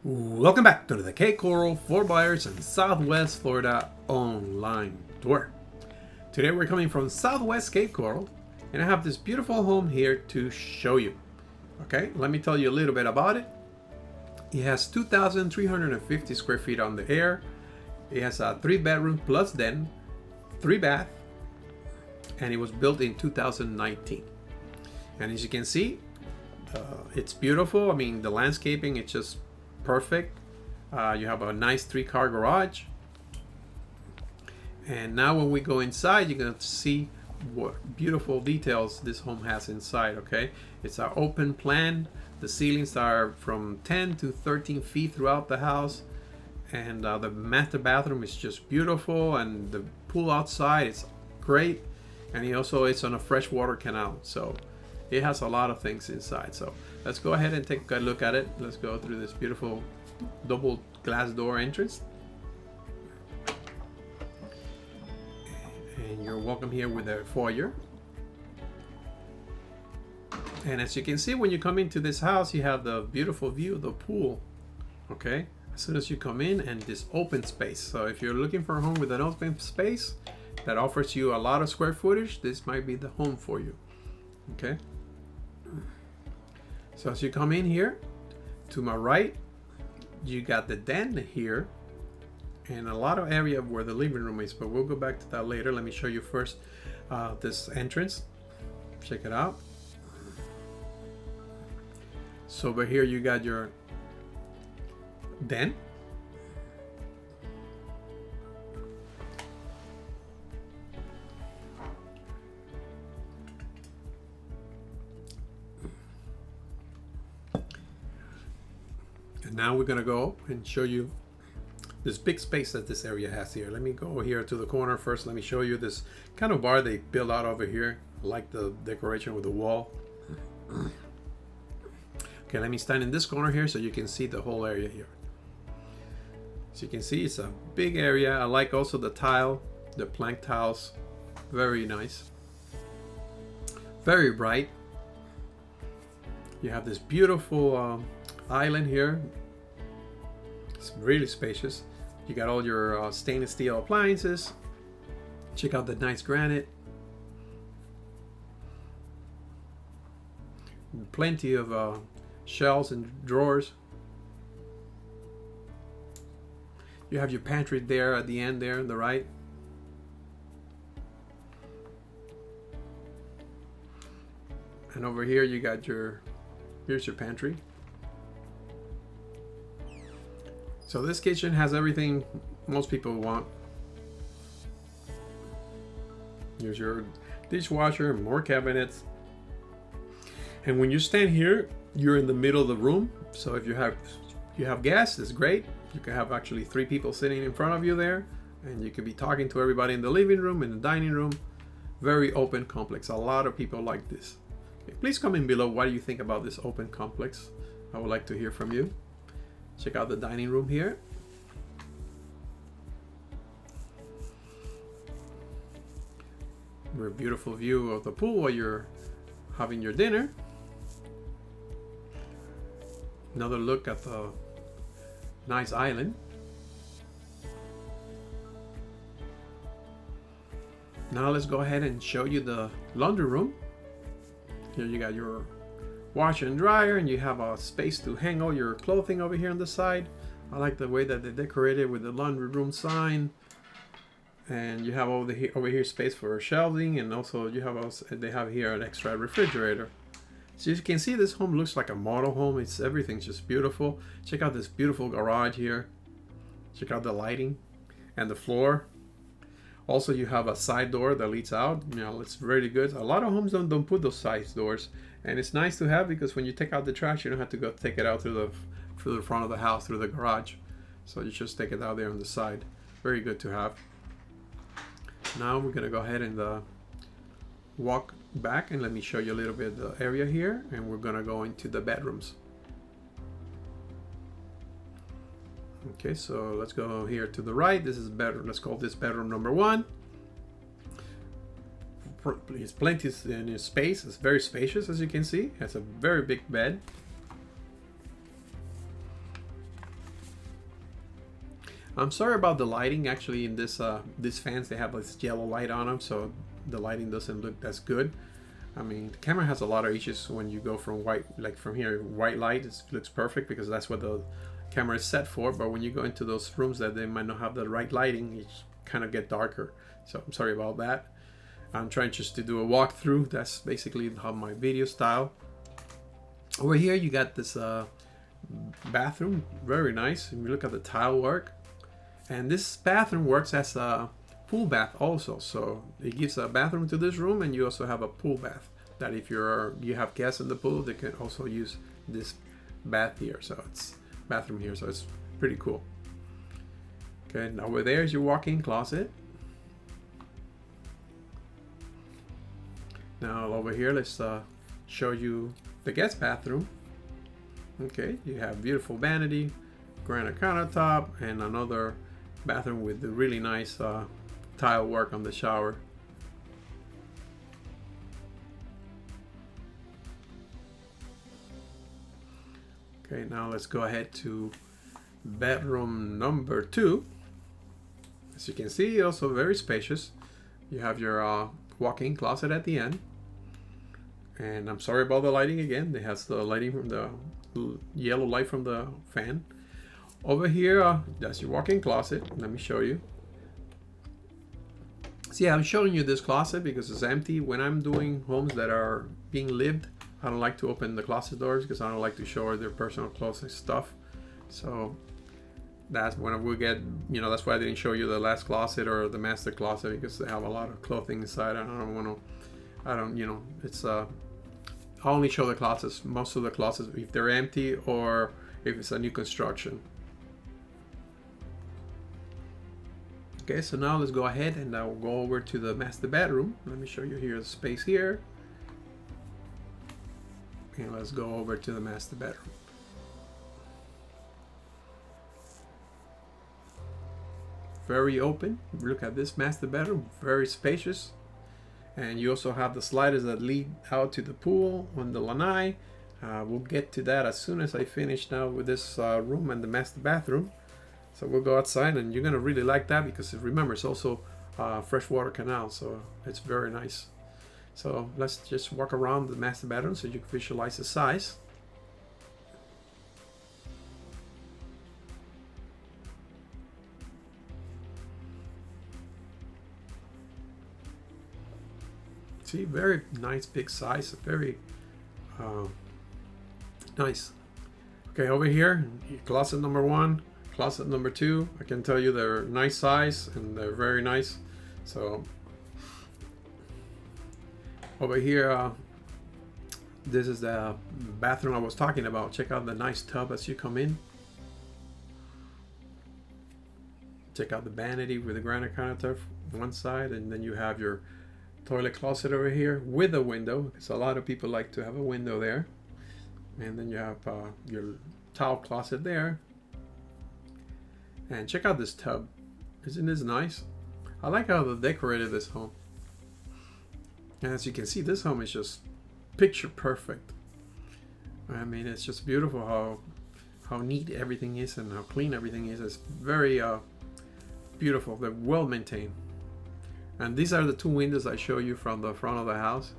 Welcome back to the Cape Coral Fort Myers and Southwest Florida online tour. Today we're coming from Southwest Cape Coral and I have this beautiful home here to show you. Okay, let me tell you a little bit about it. It has 2,350 square feet on the air. It has a 3-bedroom plus den, 3 bath, and it was built in 2019. And as you can see, it's beautiful. I mean, the landscaping, it's just perfect. You have a nice 3-car garage. And now when we go inside, you're going to see what beautiful details this home has inside. Okay, it's an open plan. The ceilings are from 10 to 13 feet throughout the house. And the master bathroom is just beautiful. And the pool outside is great. And it's on a freshwater canal. So it has a lot of things inside. So let's go ahead and take a look at it. Let's go through this beautiful double glass door entrance. And you're welcome here with a foyer. And as you can see, when you come into this house, you have the beautiful view of the pool. Okay, as soon as you come in, and this open space. So if you're looking for a home with an open space that offers you a lot of square footage, this might be the home for you. Okay, so as you come in here, to my right, you got the den here and a lot of area where the living room is, but we'll go back to that later. Let me show you first this entrance. Check it out. So over here you got your den. And now we're gonna go and show you this big space that this area has here. Let me go here to the corner first. Let me show you this kind of bar they built out over here. I like the decoration with the wall. Okay, let me stand in this corner here so you can see the whole area here. So you can see it's a big area. I like also the tile, the plank tiles. Very nice. Very bright. You have this beautiful island here. It's really spacious. You got all your stainless steel appliances. Check out the nice granite. Plenty of shelves and drawers. You have your pantry there at the end there on the right. And over here you got here's your pantry. So this kitchen has everything most people want. Here's your dishwasher, more cabinets. And when you stand here, you're in the middle of the room. So if you have guests, it's great. You can have actually 3 people sitting in front of you there, and you could be talking to everybody in the living room, in the dining room. Very open complex. A lot of people like this. Okay, please comment below what do you think about this open complex. I would like to hear from you. Check out the dining room here. Very beautiful view of the pool while you're having your dinner. Another look at the nice island. Now let's go ahead and show you the laundry room. Here you got your washer and dryer, and you have a space to hang all your clothing over here on the side. I like the way that they decorated with the laundry room sign. And you have over here space for shelving, and also they have here an extra refrigerator. So you can see this home looks like a model home. Everything's just beautiful. Check out this beautiful garage here. Check out the lighting and the floor. Also, you have a side door that leads out. You know, it's really good. A lot of homes don't put those side doors, and it's nice to have because when you take out the trash, you don't have to go take it out through the front of the house, through the garage. So you just take it out there on the side. Very good to have. Now we're gonna go ahead and walk back, and let me show you a little bit of the area here, and we're gonna go into the bedrooms. Okay, so let's go here to the right. This is bedroom. Let's call this bedroom number 1. It's plenty in space. It's very spacious, as you can see. It's a very big bed. I'm sorry about the lighting. Actually, in this these fans, they have this yellow light on them, so the lighting doesn't look as good. I mean, the camera has a lot of issues when you go from white, like from here, white light, it looks perfect because that's what the camera is set for. But when you go into those rooms that they might not have the right lighting, it kind of get darker. So I'm sorry about that. I'm trying just to do a walkthrough. That's basically how my video style. Over here, you got this bathroom, very nice. If you look at the tile work, and this bathroom works as a pool bath also. So it gives a bathroom to this room, and you also have a pool bath. That if you have guests in the pool, they can also use this bath here. So it's bathroom here, so it's pretty cool. Okay, now over there is your walk-in closet. Now over here, let's show you the guest bathroom. Okay, you have beautiful vanity, granite countertop, and another bathroom with the really nice tile work on the shower. Okay, now let's go ahead to bedroom number 2. As you can see, also very spacious. You have your walk-in closet at the end. And I'm sorry about the lighting again. It has the lighting from the yellow light from the fan. Over here, that's your walk-in closet. Let me show you. See, I'm showing you this closet because it's empty. When I'm doing homes that are being lived, I don't like to open the closet doors because I don't like to show their personal clothes and stuff. So that's when we get, you know, that's why I didn't show you the last closet or the master closet, because they have a lot of clothing inside. I don't want to, you know, it's I only show the closets, most of the closets, if they're empty or if it's a new construction. Okay, so now let's go ahead and I'll go over to the master bedroom. Let me show you here the space here. And let's go over to the master bedroom. Very open. Look at this master bedroom, very spacious. And you also have the sliders that lead out to the pool on the lanai. We'll get to that as soon as I finish now with this room and the master bathroom. So we'll go outside, and you're gonna really like that because remember, it's also freshwater canal, so it's very nice. So let's just walk around the master bedroom so you can visualize the size. See, very nice big size, very nice. Okay, over here, closet number 1, closet number 2. I can tell you they're nice size and they're very nice. So over here, this is the bathroom I was talking about. Check out the nice tub as you come in. Check out the vanity with the granite countertop one side, and then you have your toilet closet over here with a window, because a lot of people like to have a window there. And then you have your towel closet there. And check out this tub. Isn't this nice? I like how they decorated this home. And as you can see, this home is just picture perfect. I mean, it's just beautiful how neat everything is and how clean everything is. It's very beautiful. They're well maintained. And these are the 2 windows I show you from the front of the house.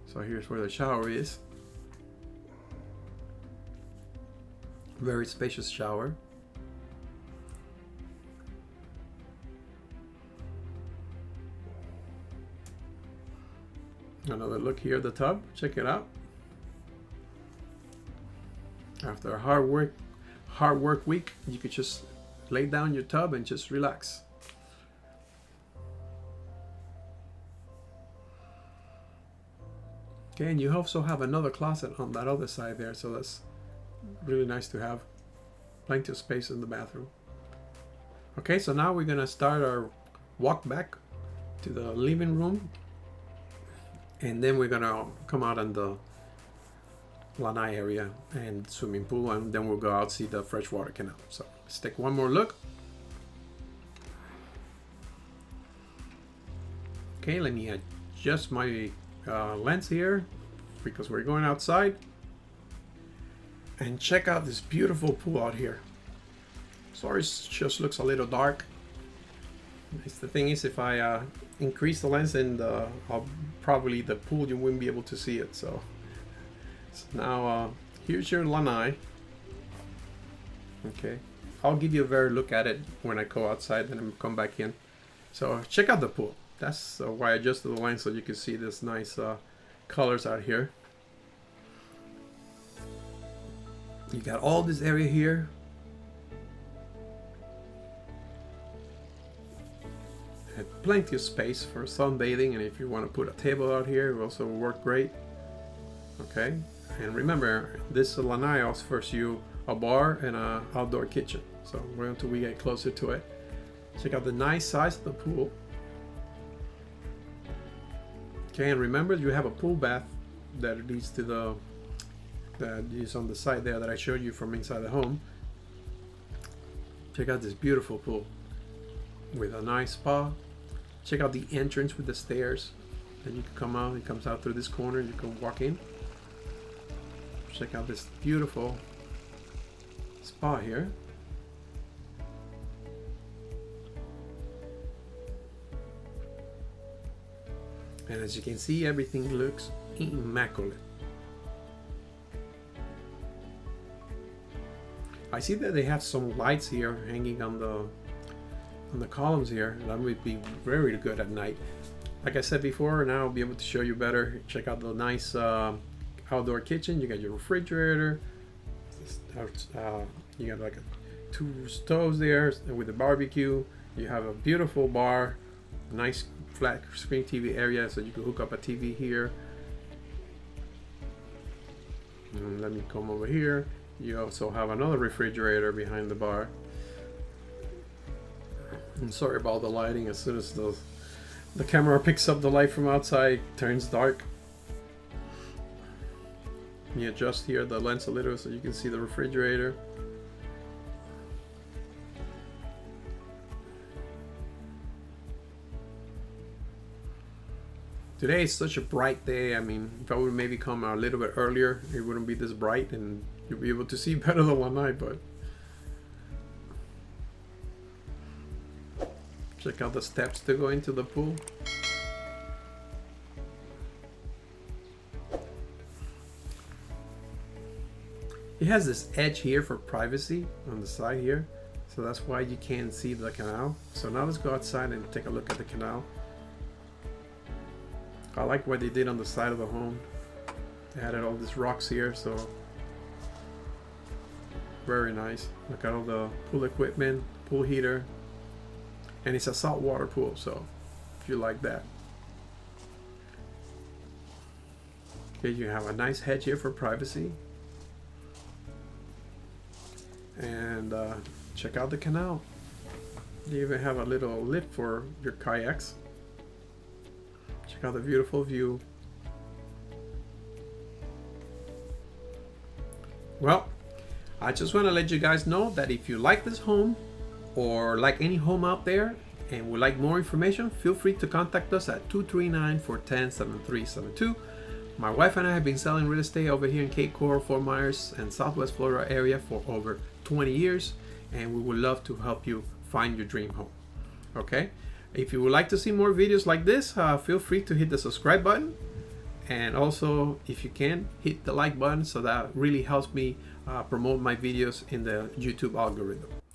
So here's where the shower is. Very spacious shower. Another look here at the tub. Check it out. After a hard work week, you could just lay down your tub and just relax. Okay, and you also have another closet on that other side there, so that's really nice to have. Plenty of space in the bathroom. Okay, so now we're gonna start our walk back to the living room, and then we're gonna come out in the lanai area and swimming pool, and then we'll go out see the freshwater canal. So let's take one more look. Okay, let me adjust my lens here because we're going outside. And check out this beautiful pool out here. Sorry, it just looks a little dark. The thing is, if I increase the lens, and probably the pool, you wouldn't be able to see it. So now here's your lanai. Okay, I'll give you a better look at it when I go outside and then come back in. So check out the pool. That's why I adjusted the lens, so you can see this nice colors out here. You got all this area here. Had plenty of space for sunbathing, and if you want to put a table out here, it will also work great. Okay, and remember, this lanai offers you a bar and an outdoor kitchen. So wait until we get closer to it. Check out the nice size of the pool. Okay, and remember, you have a pool bath that leads to that is on the side there that I showed you from inside the home. Check out this beautiful pool with a nice spa. Check out the entrance with the stairs. Then you can come out. It comes out through this corner. You can walk in. Check out this beautiful spa here. And as you can see, everything looks immaculate. I see that they have some lights here hanging on the columns here. That would be very good at night. Like I said before, now I'll be able to show you better. Check out the nice outdoor kitchen. You got your refrigerator. You got like two stoves there with a barbecue. You have a beautiful bar, nice flat screen TV area, so you can hook up a TV here. And let me come over here. You also have another refrigerator behind the bar. I'm sorry about the lighting. As soon as the camera picks up the light from outside, it turns dark. You adjust here the lens a little so you can see the refrigerator. Today is such a bright day. I mean, if I would maybe come a little bit earlier, it wouldn't be this bright and you'll be able to see better than one night. But check out the steps to go into the pool. It has this edge here for privacy on the side here, so that's why you can't see the canal. So now let's go outside and take a look at the canal. I like what they did on the side of the home. They added all these rocks here, so very nice. Look at all the pool equipment, pool heater, and it's a saltwater pool, so if you like that. Okay, you have a nice hedge here for privacy. And check out the canal. You even have a little lid for your kayaks. Check out the beautiful view. Well, I just want to let you guys know that if you like this home or like any home out there and would like more information, feel free to contact us at 239-410-7372. My wife and I have been selling real estate over here in Cape Coral, Fort Myers, and Southwest Florida area for over 20 years, and we would love to help you find your dream home. Okay? If you would like to see more videos like this, feel free to hit the subscribe button, and also, if you can, hit the like button, so that really helps me promote my videos in the YouTube algorithm.